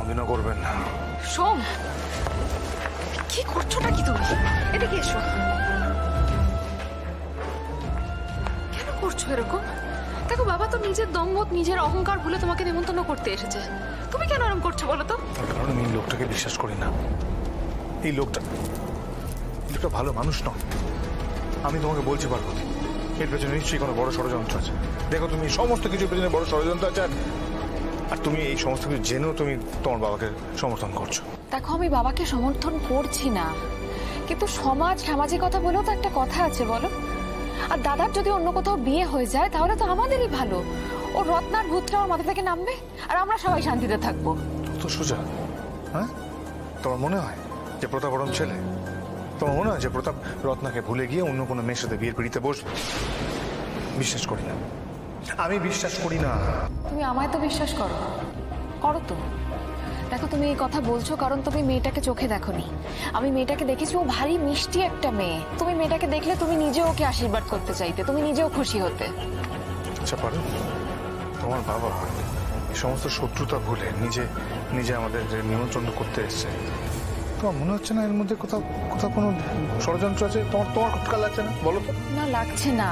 কোনোদিনও করবেন না। সোম, কি করছোটা কি তুমি? এদিকে এসো। কেন করছো এরকম? দেখো বাবা তো নিজের দম্ভত নিজের অহংকার ভুলে তোমাকে নিমন্ত্রণ করতে এসেছে, তুমি কেন এরকম করছো বলো তো? তার কারণ আমি এই লোকটাকে বিশ্বাস করি না। এই লোকটা ভালো মানুষ নয়। আমি তোমাকে বলছি পার্বতী, এর পেছনে নিশ্চয়ই কোনো বড় ষড়যন্ত্র আছে। দেখো তুমি সমস্ত কিছুর পেছনে বড় ষড়যন্ত্র আছে, আর তুমি এই সমস্ত কিছু জেনেও তুমি তোমার বাবাকে সমর্থন করছো। দেখো আমি বাবাকে সমর্থন করছি না, কিন্তু সামাজিকতা বলেও তো একটা কথা আছে বলো। আর দাদার যদি অন্য কোথাও বিয়ে হয়ে যায় তাহলে তো আমাদেরই ভালো। ও রত্নার ভূতটা আমার মাথা থেকে নামবে আর আমরা সবাই শান্তিতে থাকবো। তো সোজা, হ্যাঁ? তোমার মনে হয় যে প্রতাপ বরং ছেলে? তোমার মনে হয় যে প্রতাপ রত্নাকে ভুলে গিয়ে অন্য কোনো মেয়ের সাথে বিয়ের পিড়িতে বসবে? বিশ্বাস করি না, আমি বিশ্বাস করি না। তুমি আমায় তো বিশ্বাস করো, করো তো। দেখো তুমি এই কথা বলছো কারণ তুমি মেয়েটাকে চোখে দেখোনি। আমি মেয়েটাকে দেখেছি, ও ভারী মিষ্টি একটা মেয়ে। তুমি মেয়েটাকে দেখলে তুমি নিজেও ওকে আশীর্বাদ করতে চাইতে, তুমি নিজেও খুশি হতে। আচ্ছা পারো, তোমার বাবা এই সমস্ত শত্রুতা ভুলে নিজে আমাদের নিমন্ত্রণ করতে এসছে। তোমার মনে হচ্ছে না এর মধ্যে কোথাও কোনো ষড়যন্ত্র আছে? তোমার খটকা লাগছে না বলো তো? না, লাগছে না,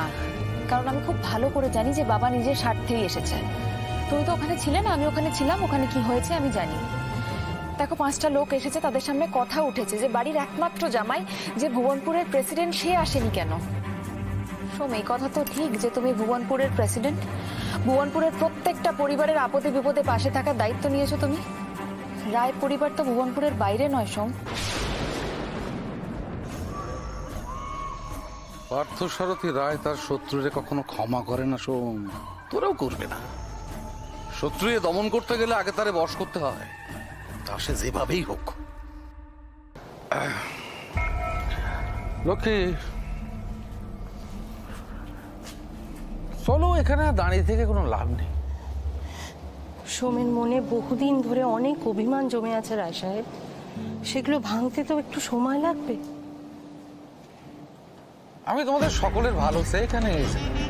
কারণ আমি খুব ভালো করে জানি যে বাবা নিজের স্বার্থেই এসেছে। তুমি তো ওখানে ছিলে না, আমি ওখানে ছিলাম, ওখানে কি হয়েছে আমি জানি। দেখো 5টা লোক এসেছে, তাদের সামনে কথা উঠেছে যে বাড়ির একমাত্র জামাই যে ভুবনপুরের প্রেসিডেন্ট, সে আসেনি কেন। সোম, এই কথা তো ঠিক যে তুমি ভুবনপুরের প্রেসিডেন্ট, ভুবনপুরের প্রত্যেকটা পরিবারের আপদে বিপদে পাশে থাকার দায়িত্ব নিয়েছো তুমি। রায় পরিবার তো ভুবনপুরের বাইরে নয় সোম। পার্থসারথী রায় তার শত্রুরে কখনো ক্ষমা করে না সোম, তোরাও করবে না। শত্রুরে দমন করতে গেলে আগে তারে বশ করতে হয়, তা সে যেভাবেই হোক। লক্ষ্মী, চলো, এখানে দাঁড়িয়ে থেকে কোনো লাভ নেই। সোমের মনে বহুদিন ধরে অনেক অভিমান জমে আছে রায় সাহেব, সেগুলো ভাঙতে তো একটু সময় লাগবে। আমি তোমাদের সকলের ভালো সে এখানে এসেছি।